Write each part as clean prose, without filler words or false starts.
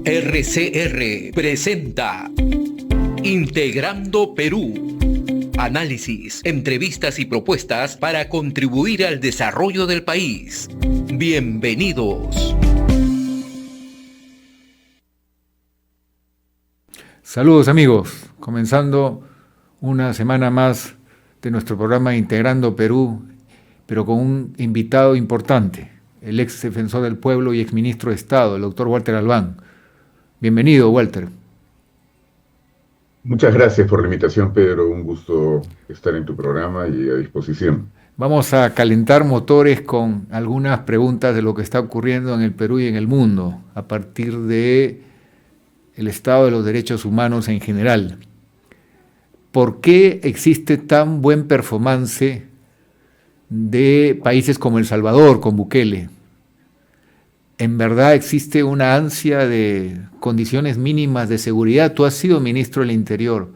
RCR presenta Integrando Perú. Análisis, entrevistas y propuestas para contribuir al desarrollo del país. Bienvenidos. Saludos amigos, comenzando una semana más de nuestro programa Integrando Perú, pero con un invitado importante, el ex defensor del pueblo y exministro de Estado, el doctor Walter Albán. Bienvenido, Walter. Muchas gracias por la invitación, Pedro. Un gusto estar en tu programa y a disposición. Vamos a calentar motores con algunas preguntas de lo que está ocurriendo en el Perú y en el mundo, a partir de el estado de los derechos humanos en general. ¿Por qué existe tan buen performance de países como El Salvador, con Bukele? ¿En verdad existe una ansia de condiciones mínimas de seguridad? Tú has sido ministro del Interior,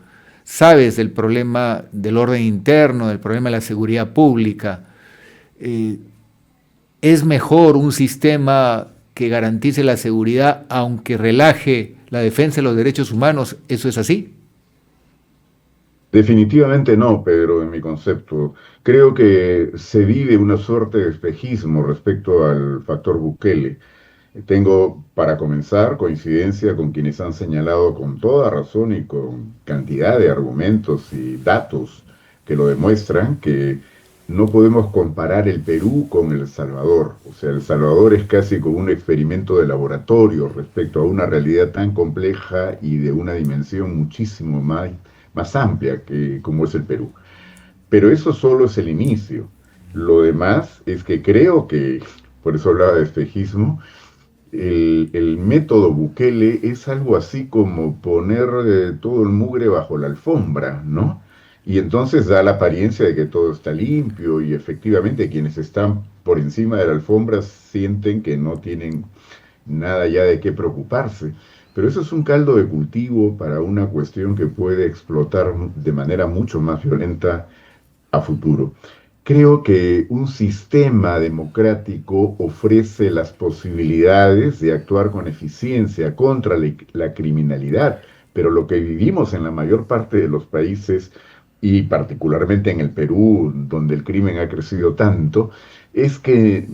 sabes del problema del orden interno, del problema de la seguridad pública. ¿Es mejor un sistema que garantice la seguridad aunque relaje la defensa de los derechos humanos? ¿Eso es así? Definitivamente no, Pedro, en mi concepto. Creo que se vive una suerte de espejismo respecto al factor Bukele. Tengo, para comenzar, coincidencia con quienes han señalado con toda razón y con cantidad de argumentos y datos que lo demuestran, que no podemos comparar el Perú con El Salvador. O sea, El Salvador es casi como un experimento de laboratorio respecto a una realidad tan compleja y de una dimensión muchísimo más amplia que como es el Perú. Pero eso solo es el inicio. Lo demás es que creo que, por eso hablaba de espejismo, el método Bukele es algo así como poner todo el mugre bajo la alfombra, ¿no? Y entonces da la apariencia de que todo está limpio y efectivamente quienes están por encima de la alfombra sienten que no tienen nada ya de qué preocuparse. Pero eso es un caldo de cultivo para una cuestión que puede explotar de manera mucho más violenta a futuro. Creo que un sistema democrático ofrece las posibilidades de actuar con eficiencia contra la criminalidad, pero lo que vivimos en la mayor parte de los países, y particularmente en el Perú, donde el crimen ha crecido tanto, es que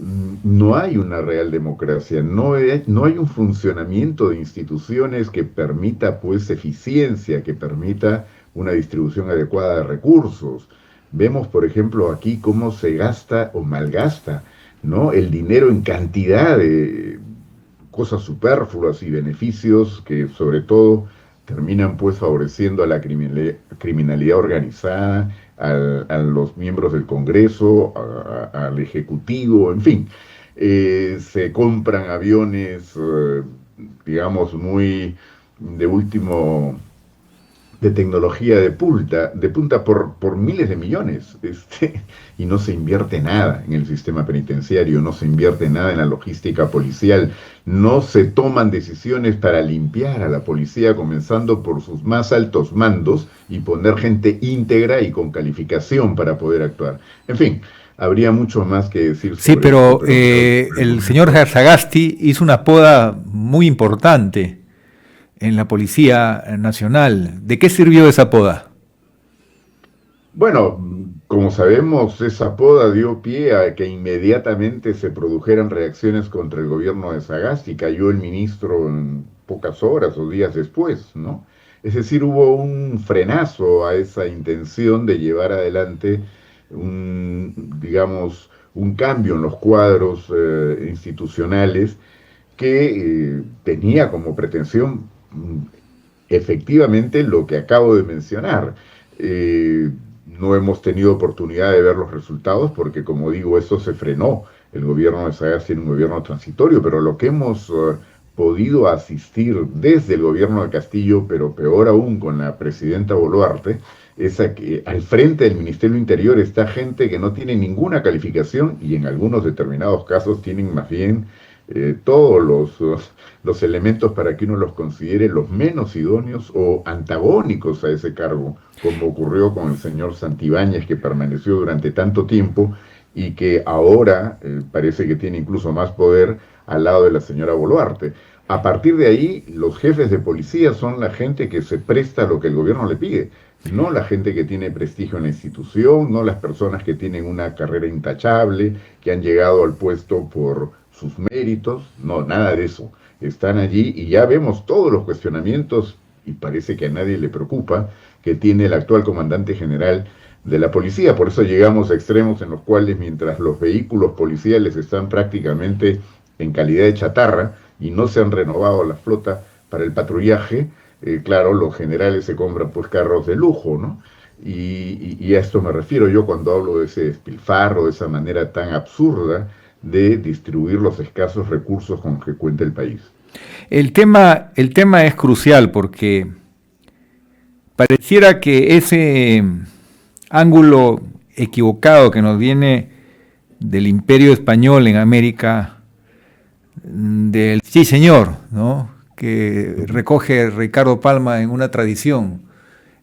no hay una real democracia, no hay un funcionamiento de instituciones que permita pues eficiencia, que permita una distribución adecuada de recursos. Vemos, por ejemplo, aquí cómo se gasta o malgasta, ¿no?, el dinero en cantidad de cosas superfluas y beneficios que sobre todo terminan pues favoreciendo a la criminalidad organizada, a los miembros del Congreso, al Ejecutivo, en fin. Se compran aviones, digamos, muy de último, de tecnología de punta por miles de millones, y no se invierte nada en el sistema penitenciario, no se invierte nada en la logística policial, no se toman decisiones para limpiar a la policía, comenzando por sus más altos mandos, y poner gente íntegra y con calificación para poder actuar. En fin, habría mucho más que decir sobre sí, pero esto, el señor Sagasti hizo una poda muy importante en la Policía Nacional. ¿De qué sirvió esa poda? Bueno, como sabemos, esa poda dio pie a que inmediatamente se produjeran reacciones contra el gobierno de Sagasti. Cayó el ministro en pocas horas o días después, ¿no? Es decir, hubo un frenazo a esa intención de llevar adelante digamos, un cambio en los cuadros institucionales que tenía como pretensión efectivamente lo que acabo de mencionar. No hemos tenido oportunidad de ver los resultados porque, como digo, eso se frenó. El gobierno de Sagasti era un gobierno transitorio, pero lo que hemos podido asistir desde el gobierno de Castillo, pero peor aún con la presidenta Boluarte, es a que al frente del Ministerio del Interior está gente que no tiene ninguna calificación y en algunos determinados casos tienen más bien todos los elementos para que uno los considere los menos idóneos o antagónicos a ese cargo, como ocurrió con el señor Santibáñez, que permaneció durante tanto tiempo y que ahora parece que tiene incluso más poder al lado de la señora Boluarte. A partir de ahí, los jefes de policía son la gente que se presta a lo que el gobierno le pide, no la gente que tiene prestigio en la institución, no las personas que tienen una carrera intachable, que han llegado al puesto por sus méritos, no, nada de eso. Están allí y ya vemos todos los cuestionamientos, y parece que a nadie le preocupa, que tiene el actual comandante general de la policía. Por eso llegamos a extremos en los cuales, mientras los vehículos policiales están prácticamente en calidad de chatarra y no se han renovado la flota para el patrullaje, claro, los generales se compran pues carros de lujo, ¿no? Y a esto me refiero yo cuando hablo de ese despilfarro, de esa manera tan absurda de distribuir los escasos recursos con que cuenta el país. El tema es crucial porque pareciera que ese ángulo equivocado que nos viene del Imperio Español en América, del sí señor, ¿no?, que recoge Ricardo Palma en una tradición,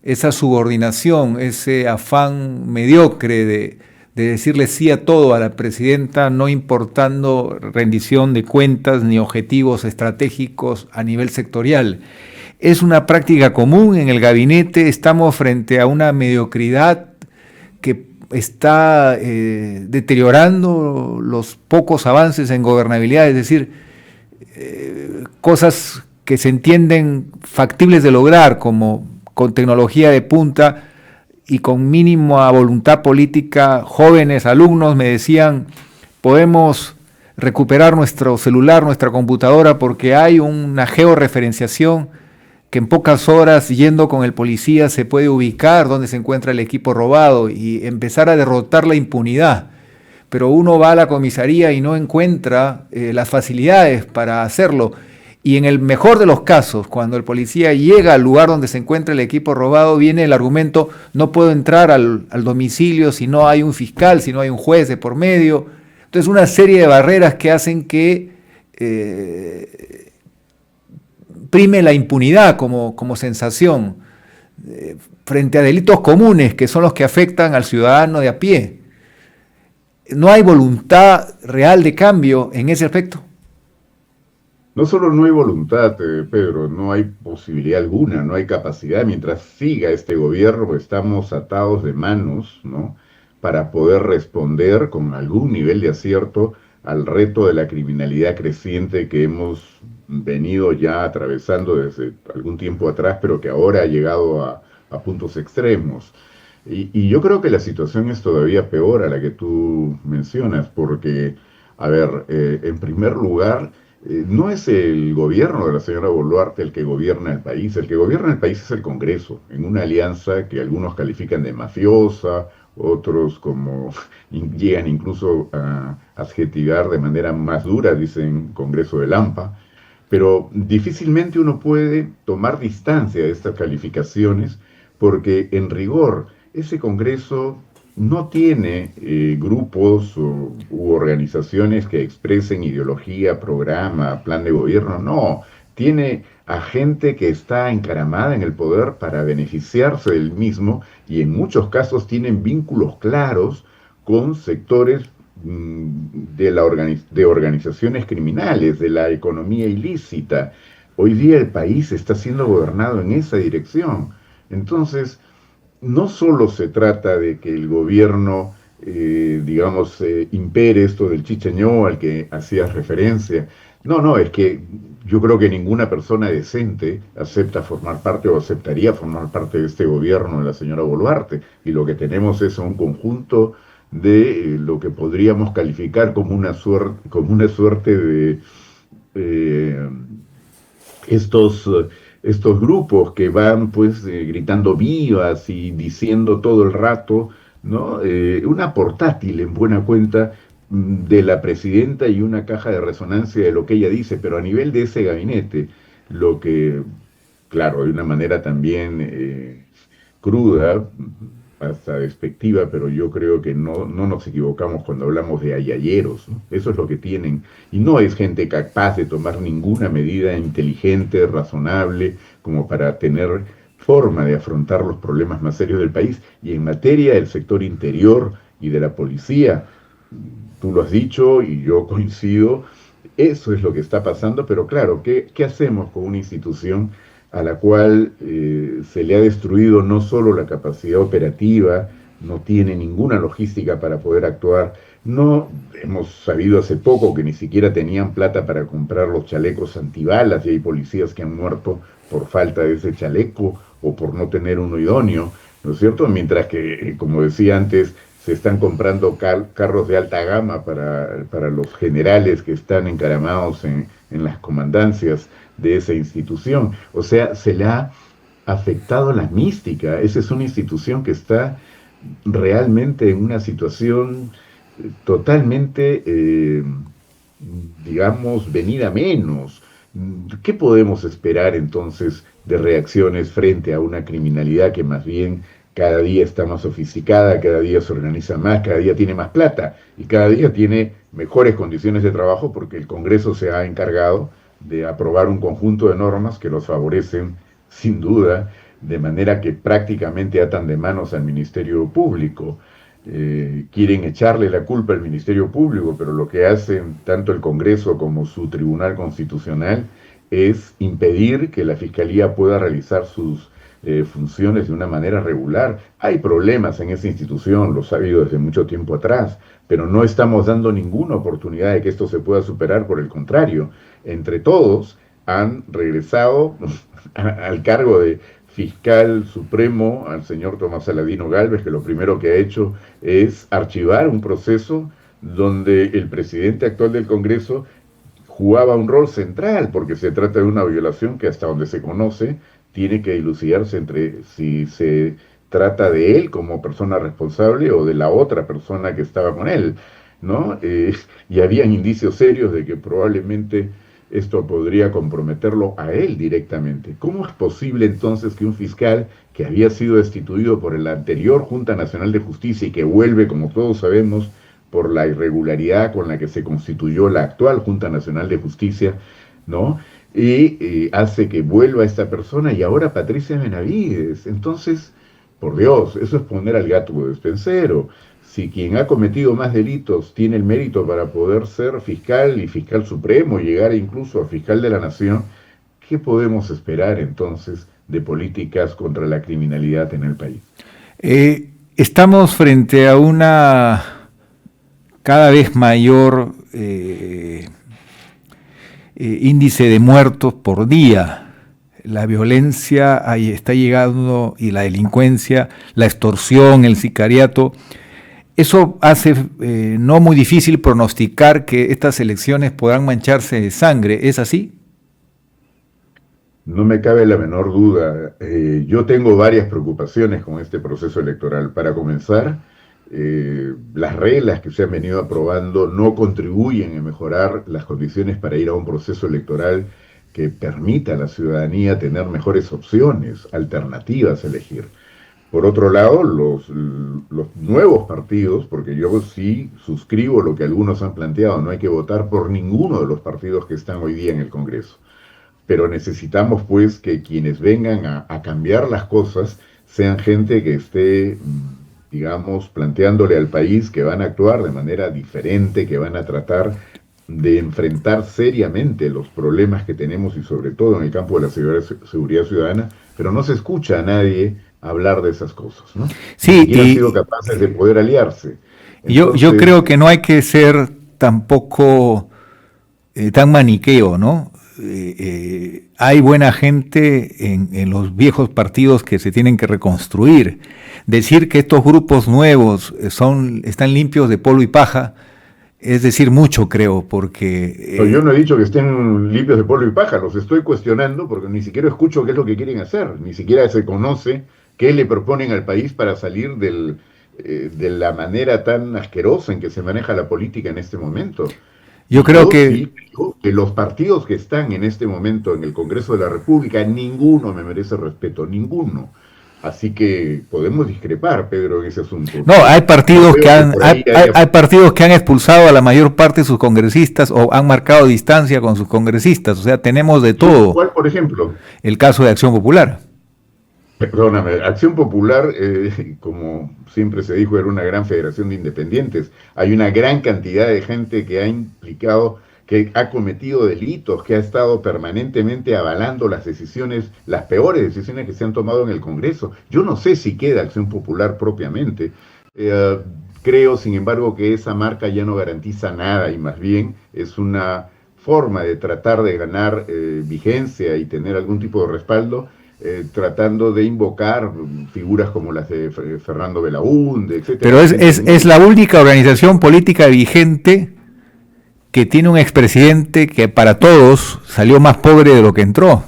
esa subordinación, ese afán mediocre de decirle sí a todo a la presidenta, no importando rendición de cuentas ni objetivos estratégicos a nivel sectorial. Es una práctica común en el gabinete, estamos frente a una mediocridad que está deteriorando los pocos avances en gobernabilidad, es decir, cosas que se entienden factibles de lograr, como con tecnología de punta y con mínima voluntad política. Jóvenes alumnos me decían, podemos recuperar nuestro celular, nuestra computadora, porque hay una georreferenciación que en pocas horas, yendo con el policía, se puede ubicar dónde se encuentra el equipo robado y empezar a derrotar la impunidad. Pero uno va a la comisaría y no encuentra las facilidades para hacerlo. Y en el mejor de los casos, cuando el policía llega al lugar donde se encuentra el equipo robado, viene el argumento, no puedo entrar al domicilio si no hay un fiscal, si no hay un juez de por medio. Entonces, una serie de barreras que hacen que prime la impunidad como sensación frente a delitos comunes que son los que afectan al ciudadano de a pie. ¿No hay voluntad real de cambio en ese aspecto? No solo no hay voluntad, Pedro, no hay posibilidad alguna, no hay capacidad. Mientras siga este gobierno, estamos atados de manos, ¿no?, para poder responder con algún nivel de acierto al reto de la criminalidad creciente que hemos venido ya atravesando desde algún tiempo atrás, pero que ahora ha llegado a puntos extremos. Y yo creo que la situación es todavía peor a la que tú mencionas, porque, a ver, en primer lugar, no es el gobierno de la señora Boluarte el que gobierna el país. El que gobierna el país es el Congreso, en una alianza que algunos califican de mafiosa, otros como llegan incluso a adjetivar de manera más dura, dicen Congreso de Lampa. Pero difícilmente uno puede tomar distancia de estas calificaciones porque, en rigor, ese Congreso no tiene grupos u organizaciones que expresen ideología, programa, plan de gobierno, no. Tiene a gente que está encaramada en el poder para beneficiarse del mismo y en muchos casos tienen vínculos claros con sectores de organizaciones criminales, de la economía ilícita. Hoy día el país está siendo gobernado en esa dirección. Entonces, no solo se trata de que el gobierno, impere esto del chicheñó al que hacías referencia. No, es que yo creo que ninguna persona decente acepta formar parte o aceptaría formar parte de este gobierno de la señora Boluarte. Y lo que tenemos es un conjunto de lo que podríamos calificar como una suerte de estos grupos que van pues gritando vivas y diciendo todo el rato, ¿no? Una portátil en buena cuenta de la presidenta y una caja de resonancia de lo que ella dice, pero a nivel de ese gabinete, lo que, claro, de una manera también cruda, hasta despectiva, pero yo creo que no nos equivocamos cuando hablamos de ayayeros, ¿no? Eso es lo que tienen, y no es gente capaz de tomar ninguna medida inteligente, razonable, como para tener forma de afrontar los problemas más serios del país. Y en materia del sector interior y de la policía, tú lo has dicho y yo coincido, Eso es lo que está pasando, pero claro, ¿qué hacemos con una institución a la cual se le ha destruido no solo la capacidad operativa, no tiene ninguna logística para poder actuar? No hemos sabido hace poco que ni siquiera tenían plata para comprar los chalecos antibalas y hay policías que han muerto por falta de ese chaleco o por no tener uno idóneo, ¿no es cierto? Mientras que, como decía antes, se están comprando carros de alta gama para los generales que están encaramados en las comandancias de esa institución. O sea, se le ha afectado la mística. Esa es una institución que está realmente en una situación totalmente, digamos, venida menos. ¿Qué podemos esperar entonces de reacciones frente a una criminalidad que más bien cada día está más sofisticada, cada día se organiza más, cada día tiene más plata y cada día tiene mejores condiciones de trabajo porque el Congreso se ha encargado de aprobar un conjunto de normas que los favorecen sin duda, de manera que prácticamente atan de manos al Ministerio Público? Quieren echarle la culpa al Ministerio Público, pero lo que hacen tanto el Congreso como su Tribunal Constitucional es impedir que la Fiscalía pueda realizar sus funciones de una manera regular. Hay problemas en esa institución, los ha habido desde mucho tiempo atrás, pero no estamos dando ninguna oportunidad de que esto se pueda superar. Por el contrario, entre todos han regresado al cargo de fiscal supremo al señor Tomás Saladino Gálvez, que lo primero que ha hecho es archivar un proceso donde el presidente actual del Congreso jugaba un rol central, porque se trata de una violación que hasta donde se conoce tiene que dilucidarse entre si se trata de él como persona responsable o de la otra persona que estaba con él, ¿no? Y habían indicios serios de que probablemente esto podría comprometerlo a él directamente. ¿Cómo es posible entonces que un fiscal que había sido destituido por la anterior Junta Nacional de Justicia y que vuelve, como todos sabemos, por la irregularidad con la que se constituyó la actual Junta Nacional de Justicia, ¿no? Y hace que vuelva esta persona y ahora Patricia Benavides? Entonces, por Dios, eso es poner al gato de despensero. Si quien ha cometido más delitos tiene el mérito para poder ser fiscal y fiscal supremo y llegar incluso a fiscal de la nación, ¿qué podemos esperar entonces de políticas contra la criminalidad en el país? Estamos frente a una cada vez mayor índice de muertos por día. La violencia ahí está llegando y la delincuencia, la extorsión, el sicariato. Eso hace no muy difícil pronosticar que estas elecciones podrán mancharse de sangre. ¿Es así? No me cabe la menor duda. Yo tengo varias preocupaciones con este proceso electoral. Para comenzar, las reglas que se han venido aprobando no contribuyen a mejorar las condiciones para ir a un proceso electoral que permita a la ciudadanía tener mejores opciones, alternativas a elegir. Por otro lado, los nuevos partidos, porque yo sí suscribo lo que algunos han planteado, no hay que votar por ninguno de los partidos que están hoy día en el Congreso, pero necesitamos pues que quienes vengan a cambiar las cosas sean gente que esté, digamos, planteándole al país que van a actuar de manera diferente, que van a tratar de enfrentar seriamente los problemas que tenemos y sobre todo en el campo de la seguridad ciudadana, pero no se escucha a nadie hablar de esas cosas, ¿no? Sí, y han sido capaces de poder aliarse. Entonces, yo creo que no hay que ser tampoco tan maniqueo, ¿no? Hay buena gente en los viejos partidos que se tienen que reconstruir. Decir que estos grupos nuevos están limpios de polvo y paja es decir mucho, creo, porque... No, yo no he dicho que estén limpios de polvo y paja, los estoy cuestionando porque ni siquiera escucho qué es lo que quieren hacer, ni siquiera se conoce qué le proponen al país para salir de la manera tan asquerosa en que se maneja la política en este momento. Yo creo sí creo que los partidos que están en este momento en el Congreso de la República, ninguno me merece respeto, ninguno. Así que podemos discrepar, Pedro, en ese asunto. No, hay partidos hay partidos que han expulsado a la mayor parte de sus congresistas o han marcado distancia con sus congresistas. O sea, tenemos de todo. ¿Cuál, por ejemplo? El caso de Acción Popular. Perdóname, Acción Popular, como siempre se dijo, era una gran federación de independientes. Hay una gran cantidad de gente que ha implicado que ha cometido delitos, que ha estado permanentemente avalando las decisiones, las peores decisiones que se han tomado en el Congreso. Yo no sé si queda Acción Popular propiamente. Eh, Creo, sin embargo, que esa marca ya no garantiza nada y más bien es una forma de tratar de ganar vigencia y tener algún tipo de respaldo, tratando de invocar figuras como las de Fernando Belaúnde, etcétera. Pero es la única organización política vigente que tiene un expresidente que para todos salió más pobre de lo que entró.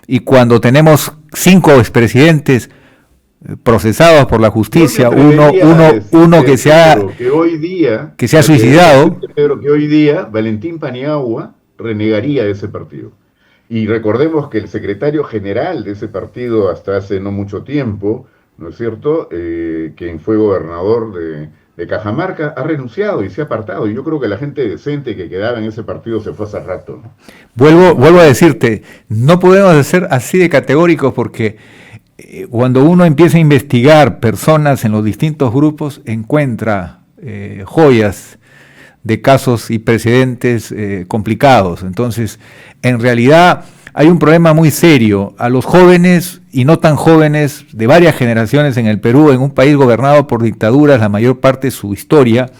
Y cuando tenemos 5 expresidentes procesados por la justicia, uno que se ha suicidado. Pedro, que hoy día Valentín Paniagua renegaría de ese partido. Y recordemos que el secretario general de ese partido hasta hace no mucho tiempo, ¿no es cierto?, quien fue gobernador de Cajamarca, ha renunciado y se ha apartado. Y yo creo que la gente decente que quedaba en ese partido se fue hace rato, ¿no? Vuelvo a decirte, no podemos ser así de categóricos porque cuando uno empieza a investigar personas en los distintos grupos, encuentra joyas de casos y precedentes complicados. Entonces, en realidad hay un problema muy serio. A los jóvenes y no tan jóvenes de varias generaciones en el Perú, en un país gobernado por dictaduras la mayor parte de su historia,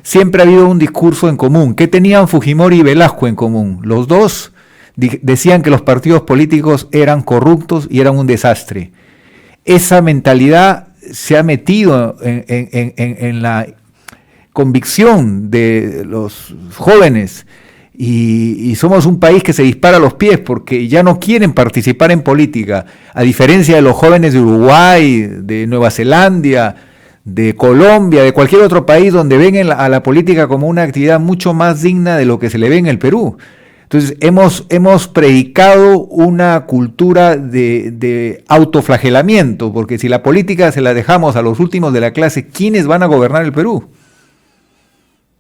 siempre ha habido un discurso en común. ¿Qué tenían Fujimori y Velasco en común? Los dos decían que los partidos políticos eran corruptos y eran un desastre. Esa mentalidad se ha metido en la convicción de los jóvenes y somos un país que se dispara a los pies porque ya no quieren participar en política, a diferencia de los jóvenes de Uruguay, de Nueva Zelanda, de Colombia, de cualquier otro país donde ven a la política como una actividad mucho más digna de lo que se le ve en el Perú. Entonces hemos predicado una cultura de autoflagelamiento, porque si la política se la dejamos a los últimos de la clase, ¿quiénes van a gobernar el Perú?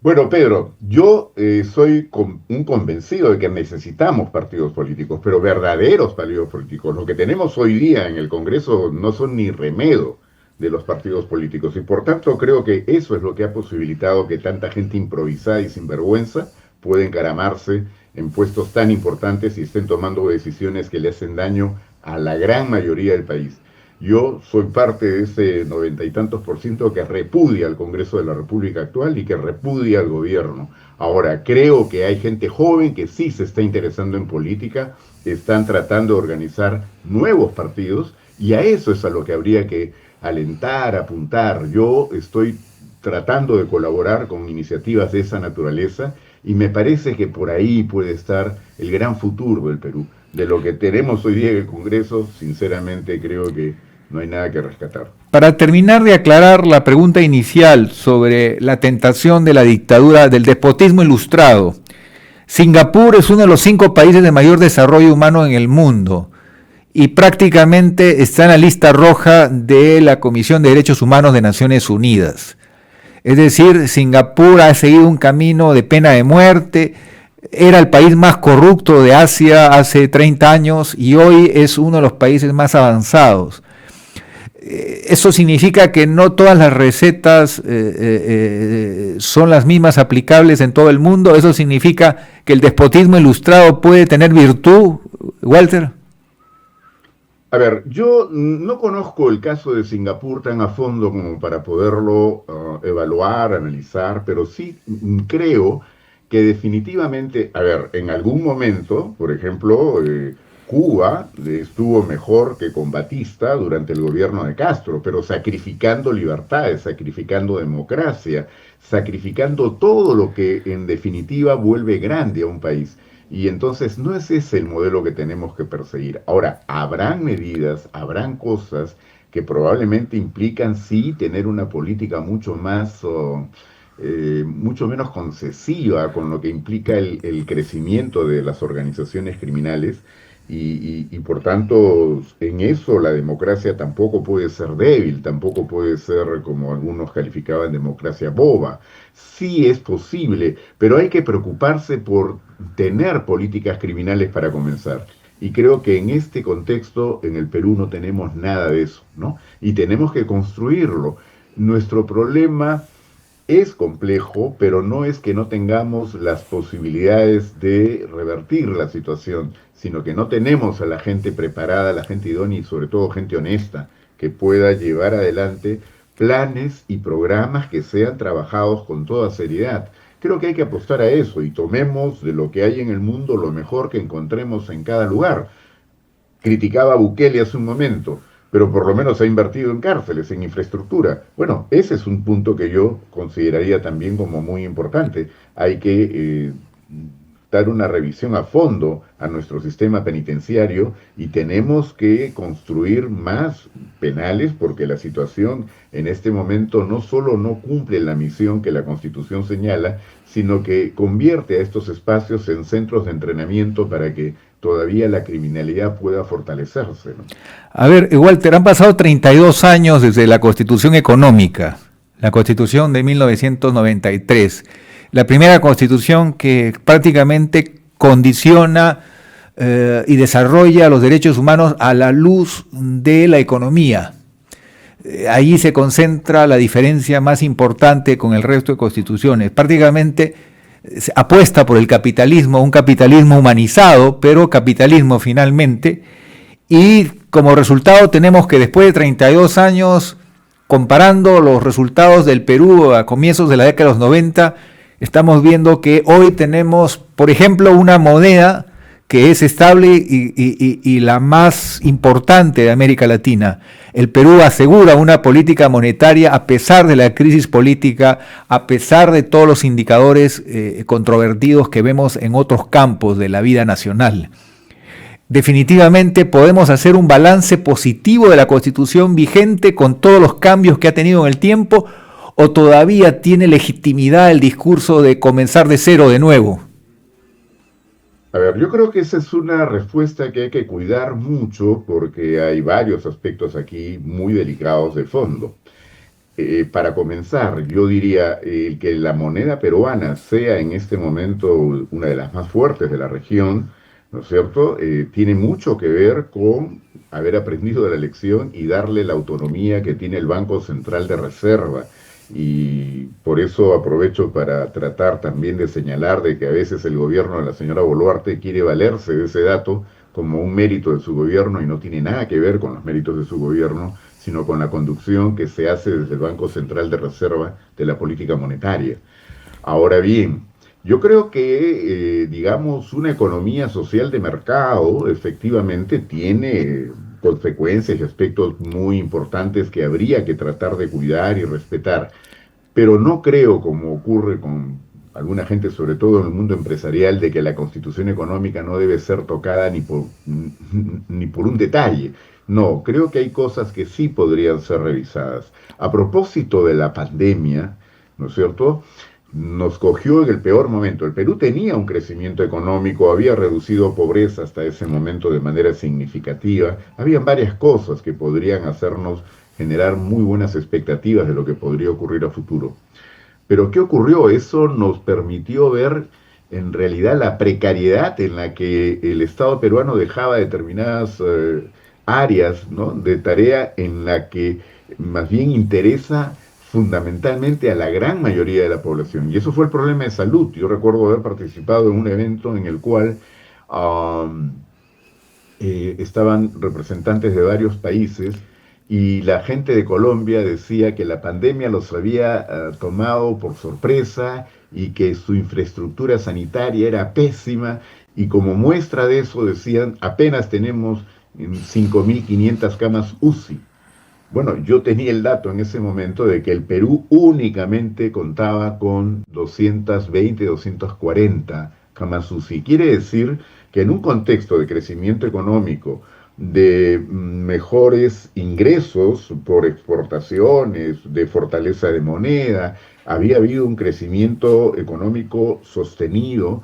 Bueno, Pedro, yo soy un convencido de que necesitamos partidos políticos, pero verdaderos partidos políticos. Lo que tenemos hoy día en el Congreso no son ni remedio de los partidos políticos y por tanto creo que eso es lo que ha posibilitado que tanta gente improvisada y sinvergüenza pueda encaramarse en puestos tan importantes y estén tomando decisiones que le hacen daño a la gran mayoría del país. Yo soy parte de ese 90 y tantos % que repudia al Congreso de la República actual y que repudia al gobierno. Ahora, creo que hay gente joven que sí se está interesando en política, están tratando de organizar nuevos partidos y a eso es a lo que habría que alentar, apuntar. Yo estoy tratando de colaborar con iniciativas de esa naturaleza y me parece que por ahí puede estar el gran futuro del Perú. De lo que tenemos hoy día en el Congreso, sinceramente creo que no hay nada que rescatar. Para terminar de aclarar la pregunta inicial sobre la tentación de la dictadura, del despotismo ilustrado, Singapur es uno de los 5 países de mayor desarrollo humano en el mundo y prácticamente está en la lista roja de la Comisión de Derechos Humanos de Naciones Unidas. Es decir, Singapur ha seguido un camino de pena de muerte, era el país más corrupto de Asia hace 30 años y hoy es uno de los países más avanzados. Eso significa que no todas las recetas son las mismas aplicables en todo el mundo. Eso significa que el despotismo ilustrado puede tener virtud, Walter. A ver, yo no conozco el caso de Singapur tan a fondo como para poderlo evaluar, analizar, pero sí creo que definitivamente, a ver, en algún momento, por ejemplo, Cuba estuvo mejor que con Batista durante el gobierno de Castro, pero sacrificando libertades, sacrificando democracia, sacrificando todo lo que en definitiva vuelve grande a un país. Y entonces no es ese el modelo que tenemos que perseguir. Ahora, habrán medidas, habrán cosas que probablemente implican sí tener una política mucho más, mucho menos concesiva con lo que implica el crecimiento de las organizaciones criminales. Y por tanto, en eso la democracia tampoco puede ser débil, tampoco puede ser, como algunos calificaban, democracia boba. Sí es posible, pero hay que preocuparse por tener políticas criminales para comenzar. Y creo que en este contexto, en el Perú, no tenemos nada de eso, ¿no? Y tenemos que construirlo. Nuestro problema Es complejo, pero no es que no tengamos las posibilidades de revertir la situación, sino que no tenemos a la gente preparada, la gente idónea y sobre todo gente honesta que pueda llevar adelante planes y programas que sean trabajados con toda seriedad. Creo que hay que apostar a eso y tomemos de lo que hay en el mundo lo mejor que encontremos en cada lugar. Criticaba a Bukele hace un momento, pero por lo menos ha invertido en cárceles, en infraestructura. Bueno, ese es un punto que yo consideraría también como muy importante. Hay que dar una revisión a fondo a nuestro sistema penitenciario y tenemos que construir más penales porque la situación en este momento no solo no cumple la misión que la Constitución señala, sino que convierte a estos espacios en centros de entrenamiento para que todavía la criminalidad pueda fortalecerse, ¿no? A ver, Walter, han pasado 32 años desde la Constitución Económica, la Constitución de 1993, la primera Constitución que prácticamente condiciona y desarrolla los derechos humanos a la luz de la economía. Ahí se concentra la diferencia más importante con el resto de constituciones. Prácticamente se apuesta por el capitalismo, un capitalismo humanizado, pero capitalismo finalmente, y como resultado tenemos que después de 32 años, comparando los resultados del Perú a comienzos de la década de los 90, estamos viendo que hoy tenemos, por ejemplo, una moneda que es estable y la más importante de América Latina. El Perú asegura una política monetaria a pesar de la crisis política, a pesar de todos los indicadores controvertidos que vemos en otros campos de la vida nacional. Definitivamente podemos hacer un balance positivo de la Constitución vigente con todos los cambios que ha tenido en el tiempo, o todavía tiene legitimidad el discurso de comenzar de cero de nuevo. A ver, yo creo que esa es una respuesta que hay que cuidar mucho porque hay varios aspectos aquí muy delicados de fondo. Para comenzar, yo diría que la moneda peruana sea en este momento una de las más fuertes de la región, ¿no es cierto? Tiene mucho que ver con haber aprendido de la lección y darle la autonomía que tiene el Banco Central de Reserva. Y por eso aprovecho para tratar también de señalar de que a veces el gobierno de la señora Boluarte quiere valerse de ese dato como un mérito de su gobierno y no tiene nada que ver con los méritos de su gobierno, sino con la conducción que se hace desde el Banco Central de Reserva de la política monetaria. Ahora bien, yo creo que, digamos, una economía social de mercado efectivamente tiene consecuencias y aspectos muy importantes que habría que tratar de cuidar y respetar, pero no creo, como ocurre con alguna gente, sobre todo en el mundo empresarial, de que la constitución económica no debe ser tocada ni por un detalle. No, creo que hay cosas que sí podrían ser revisadas. A propósito de la pandemia, ¿no es cierto?, nos cogió en el peor momento. El Perú tenía un crecimiento económico, había reducido pobreza hasta ese momento de manera significativa. Habían varias cosas que podrían hacernos generar muy buenas expectativas de lo que podría ocurrir a futuro. Pero ¿qué ocurrió? Eso nos permitió ver en realidad la precariedad en la que el Estado peruano dejaba determinadas áreas, ¿no?, de tarea en la que más bien interesa fundamentalmente a la gran mayoría de la población. Y eso fue el problema de salud. Yo recuerdo haber participado en un evento en el cual estaban representantes de varios países y la gente de Colombia decía que la pandemia los había tomado por sorpresa y que su infraestructura sanitaria era pésima y como muestra de eso decían apenas tenemos 5.500 camas UCI. Bueno, yo tenía el dato en ese momento de que el Perú únicamente contaba con 220, 240 camas UCI. Quiere decir que en un contexto de crecimiento económico, de mejores ingresos por exportaciones, de fortaleza de moneda, había habido un crecimiento económico sostenido,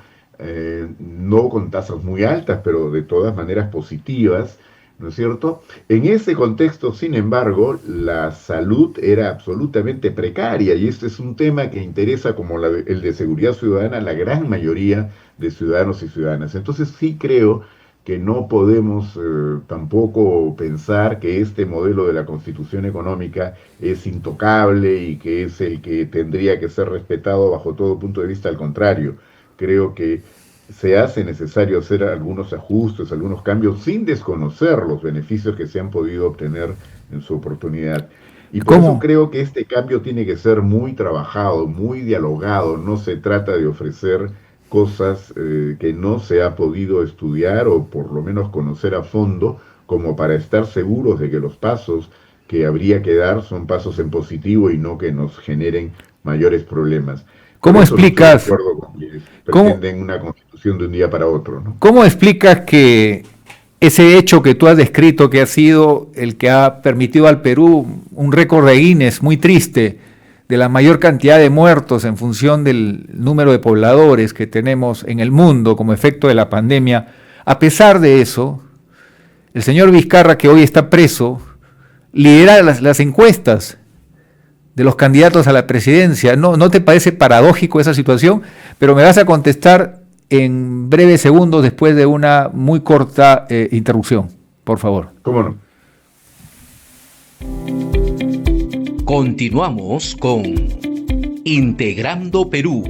no con tasas muy altas, pero de todas maneras positivas, ¿no es cierto? En ese contexto, sin embargo, la salud era absolutamente precaria y este es un tema que interesa como el de seguridad ciudadana a la gran mayoría de ciudadanos y ciudadanas. Entonces sí creo que no podemos tampoco pensar que este modelo de la constitución económica es intocable y que es el que tendría que ser respetado bajo todo punto de vista. Al contrario, creo que se hace necesario hacer algunos ajustes, algunos cambios, sin desconocer los beneficios que se han podido obtener en su oportunidad. Y por eso ¿Cómo? creo que este cambio tiene que ser muy trabajado, muy dialogado. No se trata de ofrecer cosas que no se ha podido estudiar o por lo menos conocer a fondo, como para estar seguros de que los pasos que habría que dar son pasos en positivo y no que nos generen mayores problemas. Por ¿Cómo eso no estoy de explicas, acuerdo con quienes cómo, pretenden una constitución de un día para otro, ¿no? cómo explicas que ese hecho que tú has descrito, que ha sido el que ha permitido al Perú un récord de Guinness muy triste, de la mayor cantidad de muertos en función del número de pobladores que tenemos en el mundo como efecto de la pandemia, a pesar de eso, el señor Vizcarra, que hoy está preso, lidera las encuestas de los candidatos a la presidencia? ¿No te parece paradójico esa situación? Pero me vas a contestar en breves segundos después de una muy corta interrupción, por favor. ¿Cómo no? Continuamos con Integrando Perú.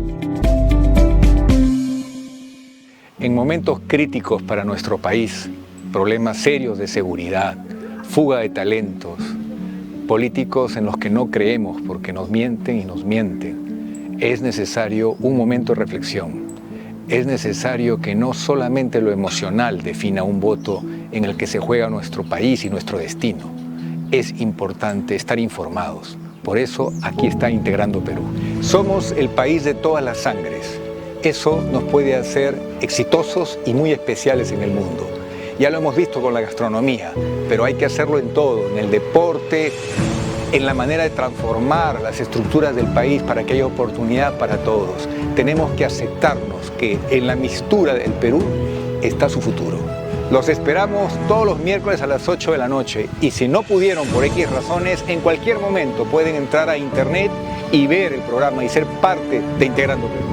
En momentos críticos para nuestro país, problemas serios de seguridad, fuga de talentos, políticos en los que no creemos porque nos mienten y nos mienten, es necesario un momento de reflexión. Es necesario que no solamente lo emocional defina un voto en el que se juega nuestro país y nuestro destino. Es importante estar informados. Por eso aquí está Integrando Perú. Somos el país de todas las sangres. Eso nos puede hacer exitosos y muy especiales en el mundo. Ya lo hemos visto con la gastronomía, pero hay que hacerlo en todo, en el deporte, en la manera de transformar las estructuras del país para que haya oportunidad para todos. Tenemos que aceptarnos que en la mistura del Perú está su futuro. Los esperamos todos los miércoles a las 8 de la noche y si no pudieron por X razones, en cualquier momento pueden entrar a internet y ver el programa y ser parte de Integrando Perú.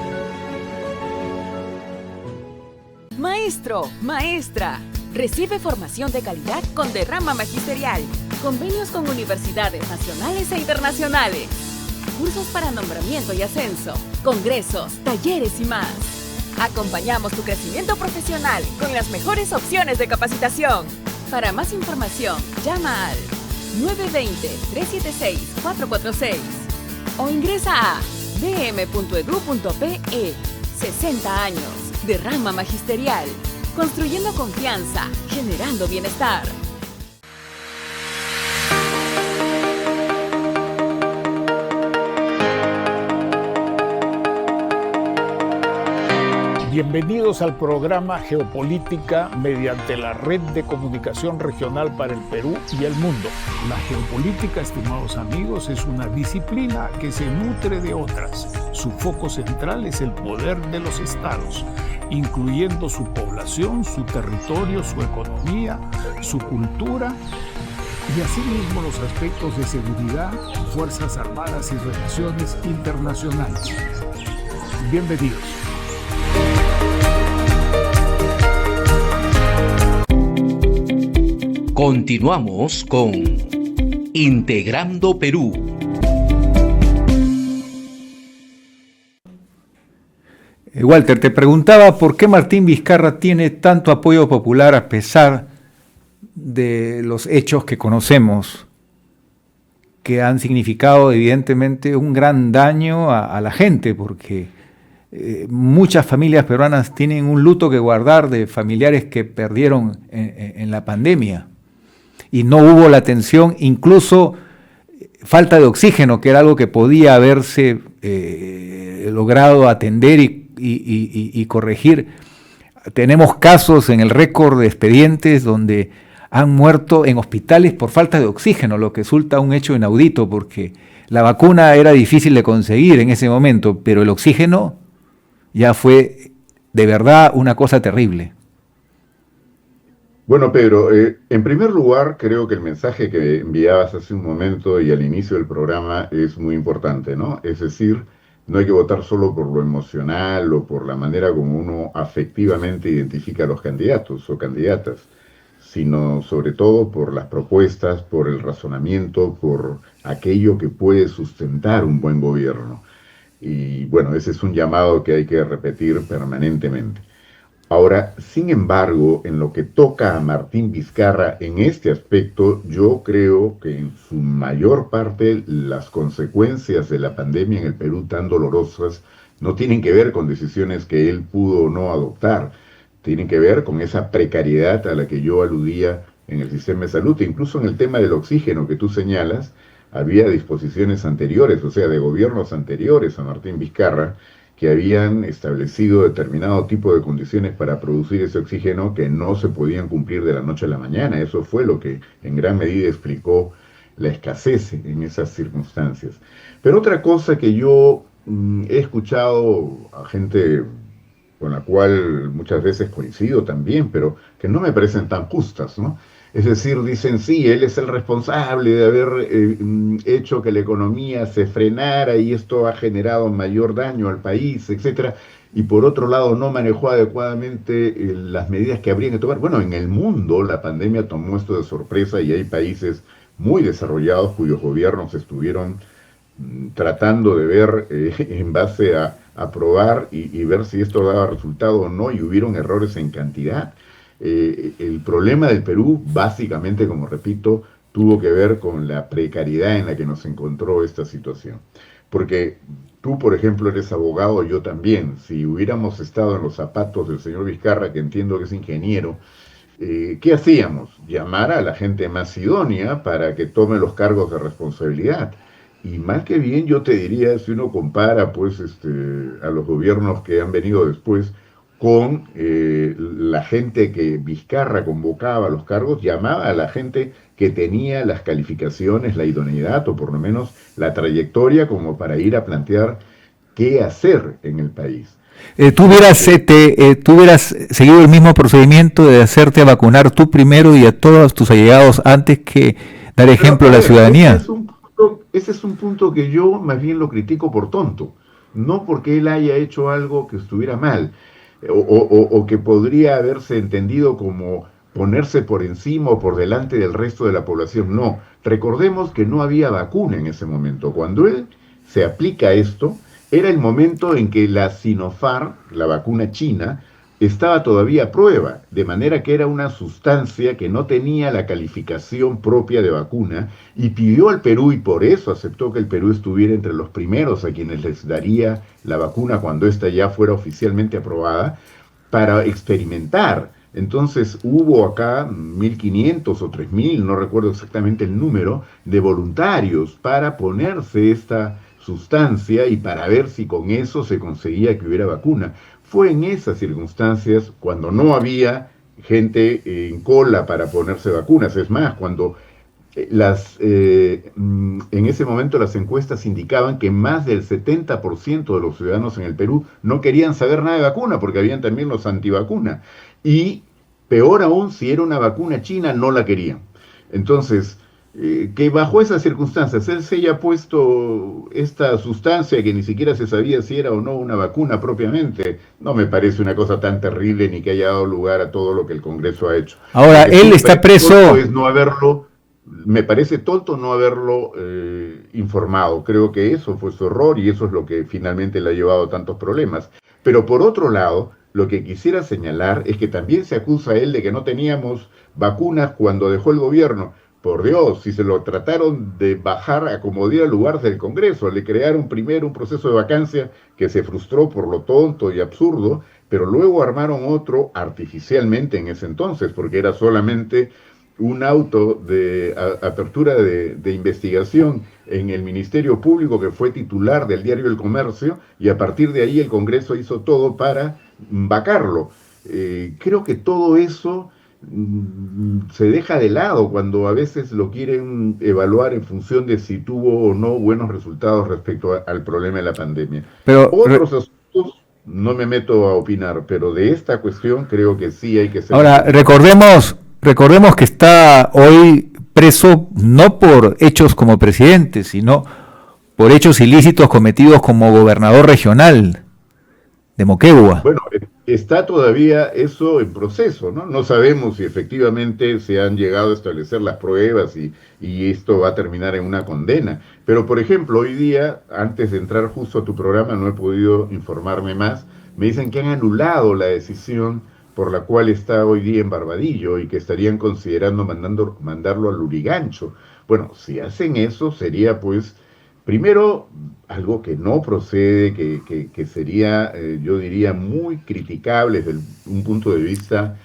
Maestro, maestra, recibe formación de calidad con derrama magisterial, convenios con universidades nacionales e internacionales, cursos para nombramiento y ascenso, congresos, talleres y más. Acompañamos tu crecimiento profesional con las mejores opciones de capacitación. Para más información, llama al 920-376-446 o ingresa a dm.edu.pe. 60 años de rama magisterial, construyendo confianza, generando bienestar. Bienvenidos al programa Geopolítica mediante la Red de Comunicación Regional para el Perú y el Mundo. La geopolítica, estimados amigos, es una disciplina que se nutre de otras. Su foco central es el poder de los estados, incluyendo su población, su territorio, su economía, su cultura y asimismo los aspectos de seguridad, fuerzas armadas y relaciones internacionales. Bienvenidos. Continuamos con Integrando Perú. Walter, te preguntaba por qué Martín Vizcarra tiene tanto apoyo popular a pesar de los hechos que conocemos, que han significado evidentemente un gran daño a la gente, porque muchas familias peruanas tienen un luto que guardar de familiares que perdieron en la pandemia. Y no hubo la atención, incluso falta de oxígeno, que era algo que podía haberse logrado atender y corregir. Tenemos casos en el récord de expedientes donde han muerto en hospitales por falta de oxígeno, lo que resulta un hecho inaudito, porque la vacuna era difícil de conseguir en ese momento, pero el oxígeno ya fue de verdad una cosa terrible. Bueno, Pedro, en primer lugar, creo que el mensaje que enviabas hace un momento y al inicio del programa es muy importante, ¿no? Es decir, no hay que votar solo por lo emocional o por la manera como uno afectivamente identifica a los candidatos o candidatas, sino sobre todo por las propuestas, por el razonamiento, por aquello que puede sustentar un buen gobierno. Y bueno, ese es un llamado que hay que repetir permanentemente. Ahora, sin embargo, en lo que toca a Martín Vizcarra en este aspecto, yo creo que en su mayor parte las consecuencias de la pandemia en el Perú tan dolorosas no tienen que ver con decisiones que él pudo o no adoptar, tienen que ver con esa precariedad a la que yo aludía en el sistema de salud, e incluso en el tema del oxígeno que tú señalas, había disposiciones anteriores, o sea, de gobiernos anteriores a Martín Vizcarra, que habían establecido determinado tipo de condiciones para producir ese oxígeno que no se podían cumplir de la noche a la mañana. Eso fue lo que en gran medida explicó la escasez en esas circunstancias. Pero otra cosa que yo he escuchado a gente con la cual muchas veces coincido también, pero que no me parecen tan justas, ¿no? Es decir, dicen, sí, él es el responsable de haber hecho que la economía se frenara y esto ha generado mayor daño al país, etcétera, y por otro lado no manejó adecuadamente las medidas que habrían que tomar. Bueno, en el mundo la pandemia tomó esto de sorpresa y hay países muy desarrollados cuyos gobiernos estuvieron tratando de ver en base a probar y ver si esto daba resultado o no, y hubieron errores en cantidad. El problema del Perú, básicamente, como repito, tuvo que ver con la precariedad en la que nos encontró esta situación. Porque tú, por ejemplo, eres abogado, yo también. Si hubiéramos estado en los zapatos del señor Vizcarra, que entiendo que es ingeniero, ¿qué hacíamos? Llamar a la gente más idónea para que tome los cargos de responsabilidad. Y más que bien, yo te diría, si uno compara pues a los gobiernos que han venido después, con la gente que Vizcarra convocaba a los cargos, llamaba a la gente que tenía las calificaciones, la idoneidad o por lo menos la trayectoria como para ir a plantear qué hacer en el país. ¿Tú hubieras seguido el mismo procedimiento de hacerte vacunar tú primero y a todos tus allegados antes que dar ejemplo a la ciudadanía? Ese es un punto que yo más bien lo critico por tonto, no porque él haya hecho algo que estuviera mal, o que podría haberse entendido como ponerse por encima o por delante del resto de la población. No, recordemos que no había vacuna en ese momento. Cuando él se aplica esto, era el momento en que la Sinopharm, la vacuna china, estaba todavía a prueba, de manera que era una sustancia que no tenía la calificación propia de vacuna, y pidió al Perú, y por eso aceptó que el Perú estuviera entre los primeros a quienes les daría la vacuna cuando ésta ya fuera oficialmente aprobada, para experimentar. Entonces hubo acá 1.500 o 3.000, no recuerdo exactamente el número, de voluntarios para ponerse esta sustancia y para ver si con eso se conseguía que hubiera vacuna. Fue en esas circunstancias, cuando no había gente en cola para ponerse vacunas. Es más, cuando en ese momento las encuestas indicaban que más del 70% de los ciudadanos en el Perú no querían saber nada de vacuna, porque habían también los antivacuna. Y peor aún, si era una vacuna china, no la querían. Entonces, que bajo esas circunstancias él se haya puesto esta sustancia que ni siquiera se sabía si era o no una vacuna propiamente, no me parece una cosa tan terrible ni que haya dado lugar a todo lo que el Congreso ha hecho. Ahora, él está preso. Me parece tonto no haberlo informado. Creo que eso fue su error y eso es lo que finalmente le ha llevado a tantos problemas. Pero por otro lado, lo que quisiera señalar es que también se acusa a él de que no teníamos vacunas cuando dejó el gobierno. Por Dios, si se lo trataron de bajar a como diera lugar del Congreso, le crearon primero un proceso de vacancia que se frustró por lo tonto y absurdo, pero luego armaron otro artificialmente en ese entonces, porque era solamente un auto de apertura de investigación en el Ministerio Público que fue titular del diario El Comercio, y a partir de ahí el Congreso hizo todo para vacarlo. Creo que todo eso se deja de lado cuando a veces lo quieren evaluar en función de si tuvo o no buenos resultados respecto al problema de la pandemia. Pero otros asuntos no me meto a opinar, pero de esta cuestión creo que sí hay que ser... Ahora, recordemos que está hoy preso no por hechos como presidente, sino por hechos ilícitos cometidos como gobernador regional de Moquegua. Bueno, está todavía eso en proceso, ¿no? No sabemos si efectivamente se han llegado a establecer las pruebas y esto va a terminar en una condena. Pero, por ejemplo, hoy día, antes de entrar justo a tu programa, no he podido informarme más, me dicen que han anulado la decisión por la cual está hoy día en Barbadillo y que estarían considerando mandarlo al Lurigancho. Bueno, si hacen eso, sería pues, primero, algo que no procede, que sería, yo diría, muy criticable desde un punto de vista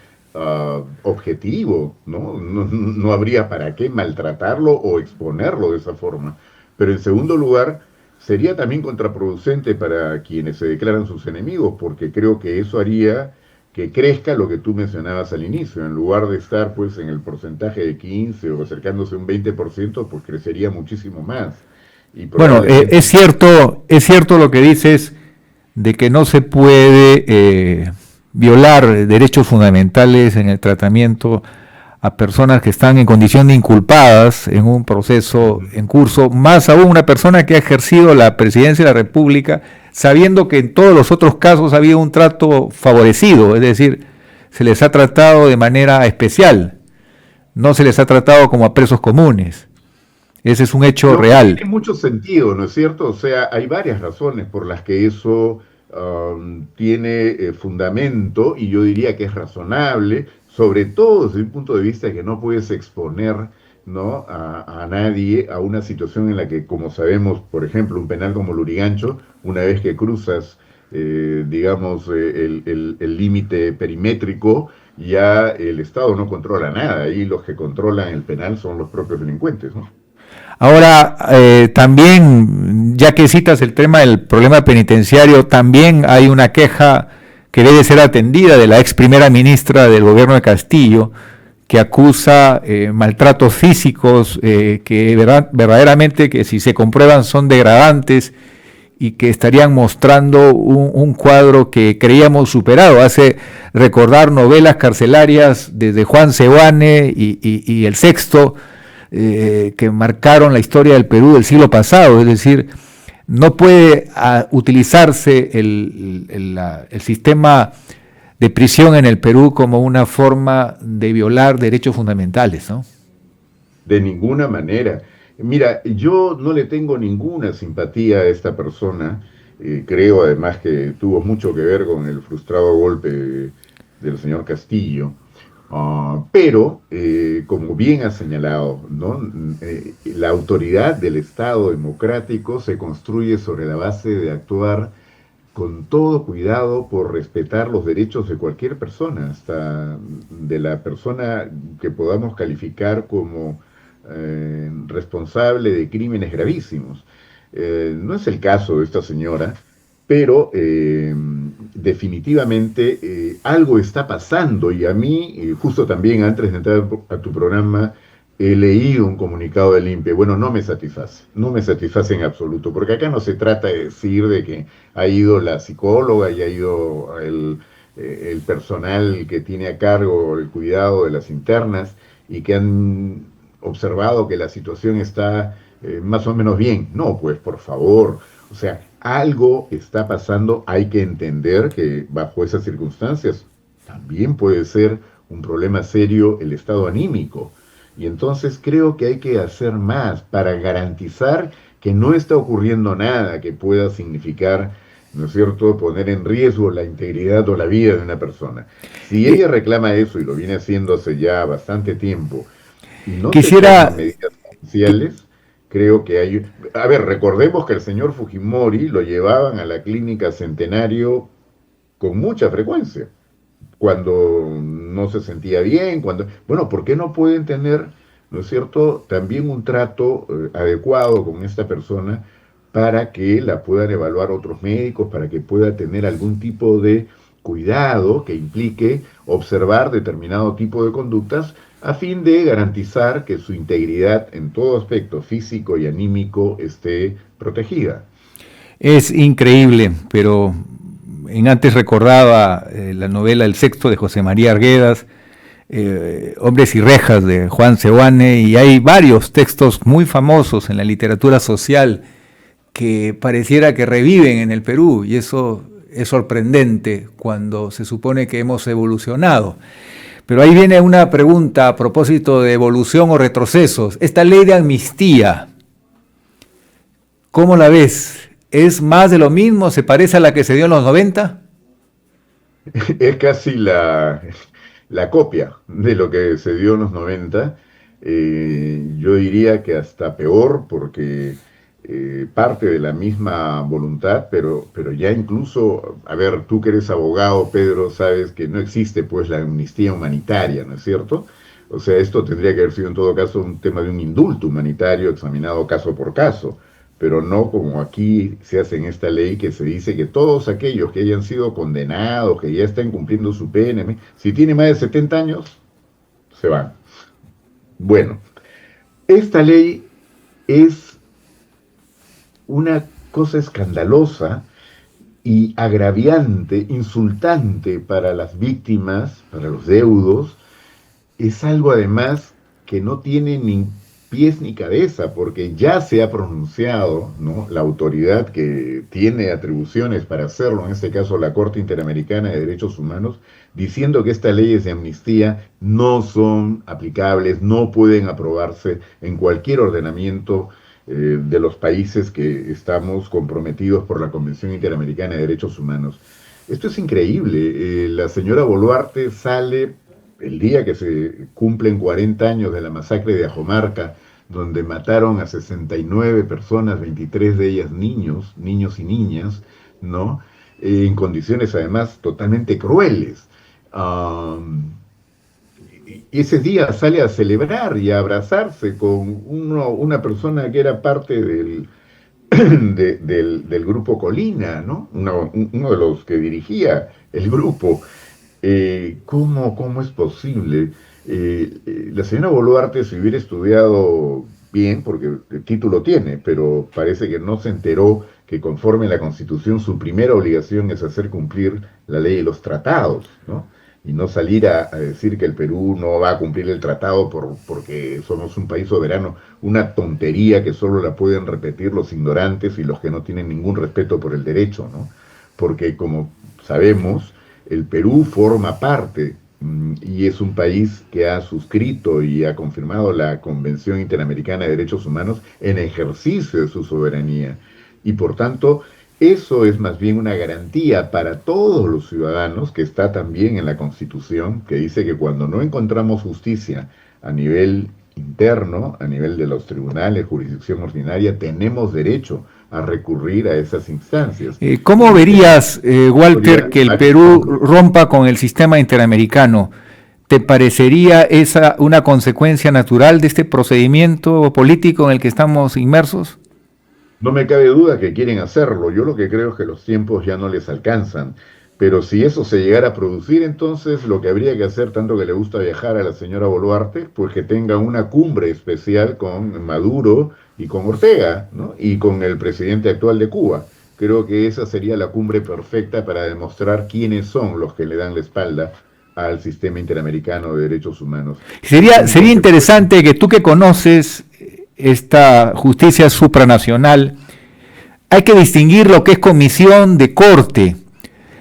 objetivo, ¿no? No habría para qué maltratarlo o exponerlo de esa forma. Pero en segundo lugar, sería también contraproducente para quienes se declaran sus enemigos, porque creo que eso haría que crezca lo que tú mencionabas al inicio. En lugar de estar pues en el porcentaje de 15 o acercándose a un 20%, pues crecería muchísimo más. Y bueno, es cierto lo que dices de que no se puede violar derechos fundamentales en el tratamiento a personas que están en condición de inculpadas en un proceso en curso, más aún una persona que ha ejercido la presidencia de la República, sabiendo que en todos los otros casos ha habido un trato favorecido, es decir, se les ha tratado de manera especial, no se les ha tratado como a presos comunes. Ese es un hecho real. Tiene mucho sentido, ¿no es cierto? O sea, hay varias razones por las que eso tiene fundamento, y yo diría que es razonable, sobre todo desde un punto de vista de que no puedes exponer, ¿no?, a nadie a una situación en la que, como sabemos, por ejemplo, un penal como Lurigancho, una vez que cruzas, digamos, el límite perimétrico, ya el Estado no controla nada, y los que controlan el penal son los propios delincuentes, ¿no? Ahora, también, ya que citas el tema del problema penitenciario, también hay una queja que debe ser atendida de la ex primera ministra del gobierno de Castillo, que acusa maltratos físicos que verdaderamente, que si se comprueban, son degradantes y que estarían mostrando un cuadro que creíamos superado. Hace recordar novelas carcelarias desde Juan Seoane y El Sexto, que marcaron la historia del Perú del siglo pasado. Es decir, no puede utilizarse el sistema de prisión en el Perú como una forma de violar derechos fundamentales, ¿no? De ninguna manera. Mira, yo no le tengo ninguna simpatía a esta persona. Creo además que tuvo mucho que ver con el frustrado golpe del señor Castillo. Pero, como bien ha señalado, ¿no?, la autoridad del Estado democrático se construye sobre la base de actuar con todo cuidado por respetar los derechos de cualquier persona, hasta de la persona que podamos calificar como responsable de crímenes gravísimos. No es el caso de esta señora, pero definitivamente algo está pasando, y a mí, justo también antes de entrar a tu programa, he leído un comunicado del INPE. Bueno, no me satisface en absoluto, porque acá no se trata de decir de que ha ido la psicóloga y ha ido el personal que tiene a cargo el cuidado de las internas y que han observado que la situación está más o menos bien. No, pues por favor, o sea, algo está pasando. Hay que entender que bajo esas circunstancias también puede ser un problema serio el estado anímico. Y entonces creo que hay que hacer más para garantizar que no está ocurriendo nada que pueda significar, ¿no es cierto?, poner en riesgo la integridad o la vida de una persona. Si ella reclama eso, y lo viene haciendo hace ya bastante tiempo, y no se toman medidas judiciales, creo que hay... A ver, recordemos que el señor Fujimori lo llevaban a la clínica Centenario con mucha frecuencia, cuando no se sentía bien, cuando... Bueno, ¿por qué no pueden tener, ¿no es cierto?, también un trato adecuado con esta persona para que la puedan evaluar otros médicos, para que pueda tener algún tipo de cuidado que implique observar determinado tipo de conductas a fin de garantizar que su integridad en todo aspecto físico y anímico esté protegida? Es increíble, pero antes recordaba la novela El Sexto de José María Arguedas, Hombres y Rejas de Juan Seoane, y hay varios textos muy famosos en la literatura social que pareciera que reviven en el Perú, y eso es sorprendente cuando se supone que hemos evolucionado. Pero ahí viene una pregunta a propósito de evolución o retrocesos. Esta ley de amnistía, ¿cómo la ves? ¿Es más de lo mismo? ¿Se parece a la que se dio en los 90? Es casi la copia de lo que se dio en los 90. Yo diría que hasta peor, porque parte de la misma voluntad, pero ya incluso, a ver, tú que eres abogado, Pedro, sabes que no existe pues la amnistía humanitaria, ¿no es cierto? O sea, esto tendría que haber sido en todo caso un tema de un indulto humanitario examinado caso por caso, pero no como aquí se hace en esta ley, que se dice que todos aquellos que hayan sido condenados, que ya estén cumpliendo su pena, si tiene más de 70 años, se van. Bueno, esta ley es una cosa escandalosa y agraviante, insultante para las víctimas, para los deudos. Es algo además que no tiene ni pies ni cabeza, porque ya se ha pronunciado, ¿no?, la autoridad que tiene atribuciones para hacerlo, en este caso la Corte Interamericana de Derechos Humanos, diciendo que estas leyes de amnistía no son aplicables, no pueden aprobarse en cualquier ordenamiento de los países que estamos comprometidos por la Convención Interamericana de Derechos Humanos. Esto es increíble. La señora Boluarte sale el día que se cumplen 40 años de la masacre de Ajomarca, donde mataron a 69 personas, 23 de ellas niños y niñas, ¿no? En condiciones además totalmente crueles. Y ese día sale a celebrar y a abrazarse con una persona que era parte del grupo Colina, ¿no? Uno de los que dirigía el grupo. ¿Cómo es posible? La señora Boluarte, si hubiera estudiado bien, porque el título tiene, pero parece que no se enteró que conforme a la Constitución su primera obligación es hacer cumplir la ley y los tratados, ¿no? Y no salir a decir que el Perú no va a cumplir el tratado porque somos un país soberano, una tontería que solo la pueden repetir los ignorantes y los que no tienen ningún respeto por el derecho, ¿no? Porque como sabemos, el Perú forma parte y es un país que ha suscrito y ha confirmado la Convención Interamericana de Derechos Humanos en ejercicio de su soberanía. Y por tanto, eso es más bien una garantía para todos los ciudadanos, que está también en la Constitución, que dice que cuando no encontramos justicia a nivel interno, a nivel de los tribunales, jurisdicción ordinaria, tenemos derecho a recurrir a esas instancias. ¿Cómo verías, Walter, que el Perú rompa con el sistema interamericano? ¿Te parecería esa una consecuencia natural de este procedimiento político en el que estamos inmersos? No me cabe duda que quieren hacerlo. Yo lo que creo es que los tiempos ya no les alcanzan. Pero si eso se llegara a producir, entonces lo que habría que hacer, tanto que le gusta viajar a la señora Boluarte, pues que tenga una cumbre especial con Maduro y con Ortega, ¿no? Y con el presidente actual de Cuba. Creo que esa sería la cumbre perfecta para demostrar quiénes son los que le dan la espalda al sistema interamericano de derechos humanos. Sería interesante que tú, que conoces esta justicia supranacional, hay que distinguir lo que es comisión de corte.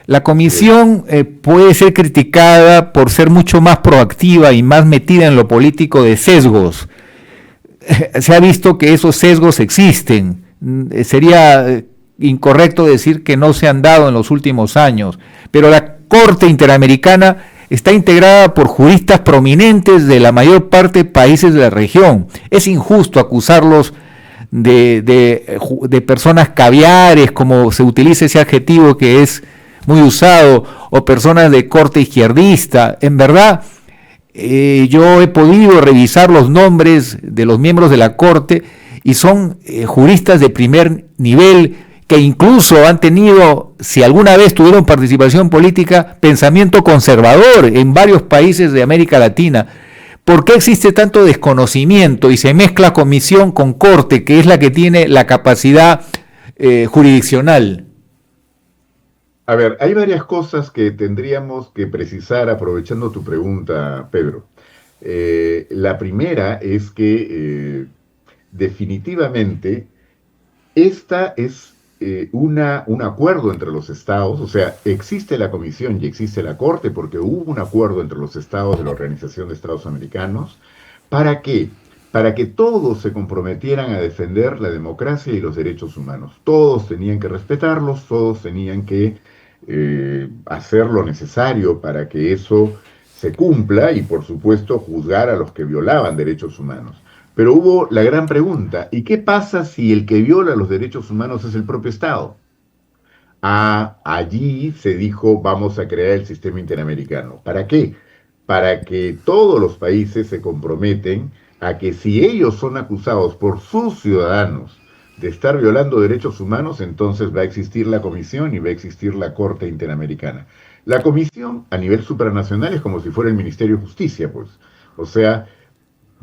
La comisión puede ser criticada por ser mucho más proactiva y más metida en lo político de sesgos. Se ha visto que esos sesgos existen. Sería incorrecto decir que no se han dado en los últimos años, pero la Corte Interamericana está integrada por juristas prominentes de la mayor parte de países de la región. Es injusto acusarlos de personas caviares, como se utiliza ese adjetivo que es muy usado, o personas de corte izquierdista. En verdad, yo he podido revisar los nombres de los miembros de la Corte y son juristas de primer nivel, que incluso han tenido, si alguna vez tuvieron participación política, pensamiento conservador en varios países de América Latina. ¿Por qué existe tanto desconocimiento y se mezcla comisión con corte, que es la que tiene la capacidad jurisdiccional? A ver, hay varias cosas que tendríamos que precisar aprovechando tu pregunta, Pedro. La primera es que definitivamente Esta es un acuerdo entre los estados, o sea, existe la Comisión y existe la Corte porque hubo un acuerdo entre los estados de la Organización de Estados Americanos. ¿Para qué? Para que todos se comprometieran a defender la democracia y los derechos humanos. Todos tenían que respetarlos, todos tenían que hacer lo necesario para que eso se cumpla y, por supuesto, juzgar a los que violaban derechos humanos. Pero hubo la gran pregunta, ¿y qué pasa si el que viola los derechos humanos es el propio Estado? Allí se dijo, vamos a crear el sistema interamericano. ¿Para qué? Para que todos los países se comprometen a que si ellos son acusados por sus ciudadanos de estar violando derechos humanos, entonces va a existir la Comisión y va a existir la Corte Interamericana. La Comisión a nivel supranacional es como si fuera el Ministerio de Justicia, pues. O sea,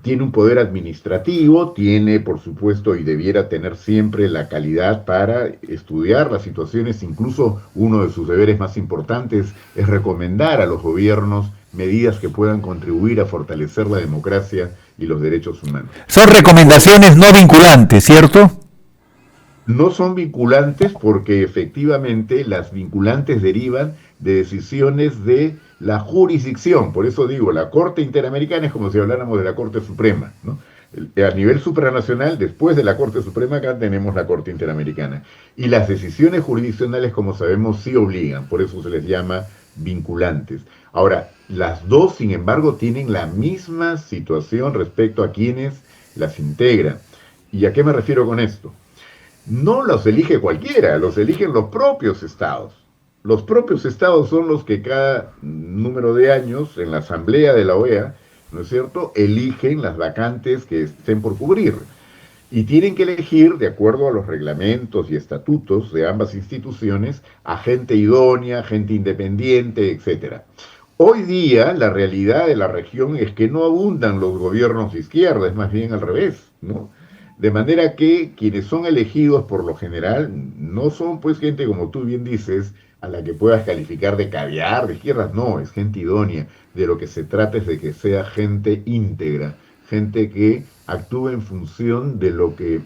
tiene un poder administrativo, tiene, por supuesto, y debiera tener siempre la calidad para estudiar las situaciones. Incluso uno de sus deberes más importantes es recomendar a los gobiernos medidas que puedan contribuir a fortalecer la democracia y los derechos humanos. Son recomendaciones no vinculantes, ¿cierto? No son vinculantes porque efectivamente las vinculantes derivan de decisiones de la jurisdicción. Por eso digo, la Corte Interamericana es como si habláramos de la Corte Suprema, ¿no? A nivel supranacional, después de la Corte Suprema, acá tenemos la Corte Interamericana. Y las decisiones jurisdiccionales, como sabemos, sí obligan, por eso se les llama vinculantes. Ahora, las dos, sin embargo, tienen la misma situación respecto a quienes las integran. ¿Y a qué me refiero con esto? No los elige cualquiera, los eligen los propios estados. Los propios estados son los que cada número de años en la asamblea de la OEA, ¿no es cierto?, eligen las vacantes que estén por cubrir. Y tienen que elegir, de acuerdo a los reglamentos y estatutos de ambas instituciones, a gente idónea, gente independiente, etc. Hoy día la realidad de la región es que no abundan los gobiernos de izquierda, es más bien al revés, ¿no? De manera que quienes son elegidos por lo general no son pues gente, como tú bien dices, a la que puedas calificar de caviar, de izquierdas, no, es gente idónea. De lo que se trata es de que sea gente íntegra, gente que actúe en función de lo que,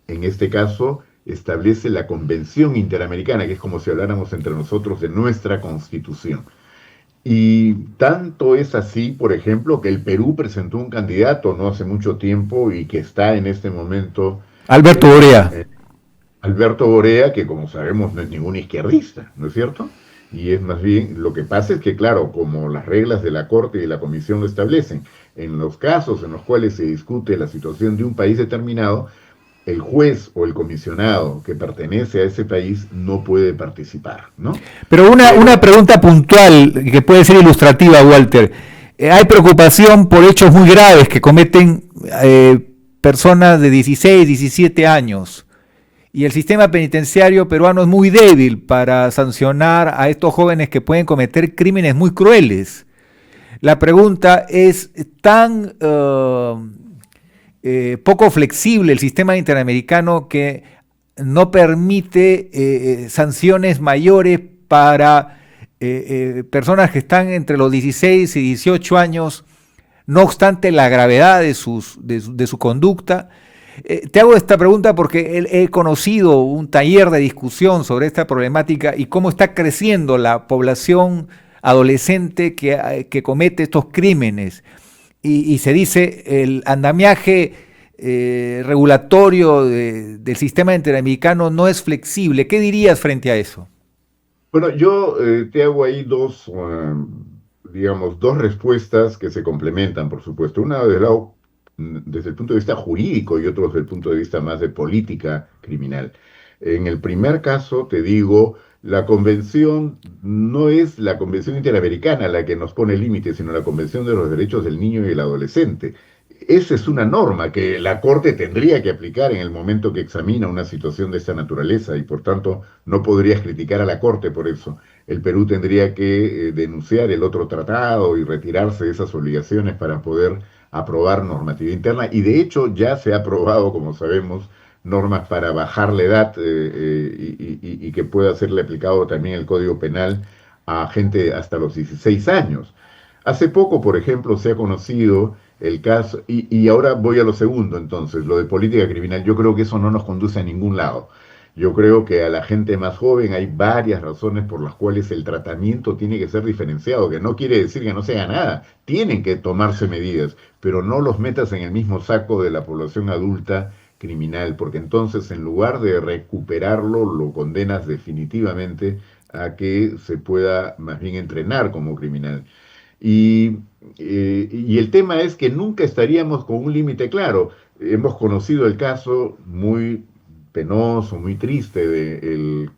en este caso, establece la Convención Interamericana, que es como si habláramos entre nosotros de nuestra Constitución. Y tanto es así, por ejemplo, que el Perú presentó un candidato no hace mucho tiempo y que está en este momento... Alberto Borea. Alberto Borea, que como sabemos no es ningún izquierdista, ¿no es cierto? Y es más bien, lo que pasa es que, claro, como las reglas de la Corte y de la Comisión lo establecen, en los casos en los cuales se discute la situación de un país determinado, el juez o el comisionado que pertenece a ese país no puede participar, ¿no? Pero una pregunta puntual que puede ser ilustrativa, Walter. Hay preocupación por hechos muy graves que cometen personas de 16, 17 años. Y el sistema penitenciario peruano es muy débil para sancionar a estos jóvenes que pueden cometer crímenes muy crueles. La pregunta es, ¿tan poco flexible el sistema interamericano que no permite sanciones mayores para personas que están entre los 16 y 18 años, no obstante la gravedad de su conducta? Te hago esta pregunta porque he conocido un taller de discusión sobre esta problemática y cómo está creciendo la población adolescente que comete estos crímenes. Y se dice el andamiaje regulatorio del sistema interamericano no es flexible. ¿Qué dirías frente a eso? Bueno, yo te hago ahí dos respuestas que se complementan, por supuesto. Una desde el punto de vista jurídico y otro desde el punto de vista más de política criminal. En el primer caso, te digo, la convención no es la Convención Interamericana la que nos pone límites, sino la Convención de los Derechos del Niño y el Adolescente. Esa es una norma que la Corte tendría que aplicar en el momento que examina una situación de esta naturaleza y por tanto no podrías criticar a la Corte por eso. El Perú tendría que denunciar el otro tratado y retirarse de esas obligaciones para poder aprobar normativa interna y de hecho ya se ha aprobado, como sabemos, normas para bajar la edad y que pueda serle aplicado también el Código Penal a gente hasta los 16 años. Hace poco, por ejemplo, se ha conocido el caso, y ahora voy a lo segundo entonces, lo de política criminal. Yo creo que eso no nos conduce a ningún lado. Yo creo que a la gente más joven hay varias razones por las cuales el tratamiento tiene que ser diferenciado, que no quiere decir que no se haga nada, tienen que tomarse medidas, pero no los metas en el mismo saco de la población adulta criminal, porque entonces en lugar de recuperarlo, lo condenas definitivamente a que se pueda más bien entrenar como criminal. Y el tema es que nunca estaríamos con un límite claro. Hemos conocido el caso muy penoso, muy triste de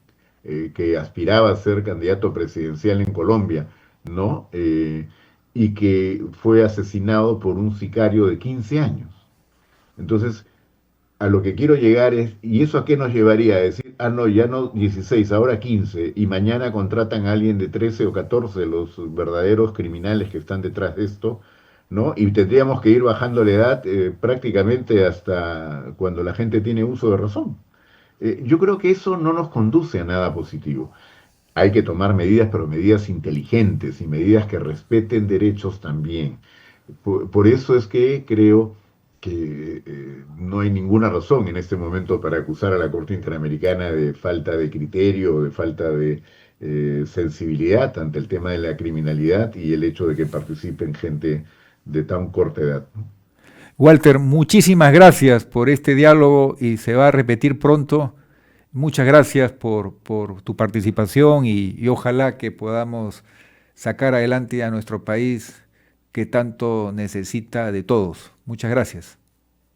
el que aspiraba a ser candidato presidencial en Colombia, ¿no? Y que fue asesinado por un sicario de 15 años. Entonces, a lo que quiero llegar es, ¿y eso a qué nos llevaría? A decir, no, ya no 16, ahora 15, y mañana contratan a alguien de 13 o 14, los verdaderos criminales que están detrás de esto, ¿no? Y tendríamos que ir bajando la edad prácticamente hasta cuando la gente tiene uso de razón. Yo creo que eso no nos conduce a nada positivo. Hay que tomar medidas, pero medidas inteligentes y medidas que respeten derechos también. Por eso es que creo que no hay ninguna razón en este momento para acusar a la Corte Interamericana de falta de criterio o de falta de sensibilidad ante el tema de la criminalidad y el hecho de que participen gente de tan corta edad, ¿no? Walter, muchísimas gracias por este diálogo y se va a repetir pronto. Muchas gracias por tu participación y ojalá que podamos sacar adelante a nuestro país que tanto necesita de todos. Muchas gracias.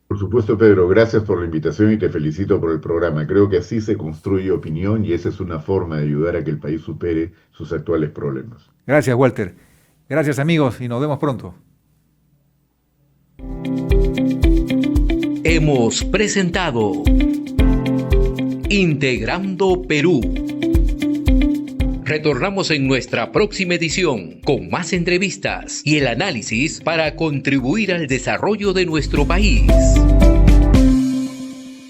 Por supuesto, Pedro, gracias por la invitación y te felicito por el programa. Creo que así se construye opinión y esa es una forma de ayudar a que el país supere sus actuales problemas. Gracias, Walter. Gracias, amigos, y nos vemos pronto. Hemos presentado Integrando Perú. Retornamos en nuestra próxima edición con más entrevistas y el análisis para contribuir al desarrollo de nuestro país.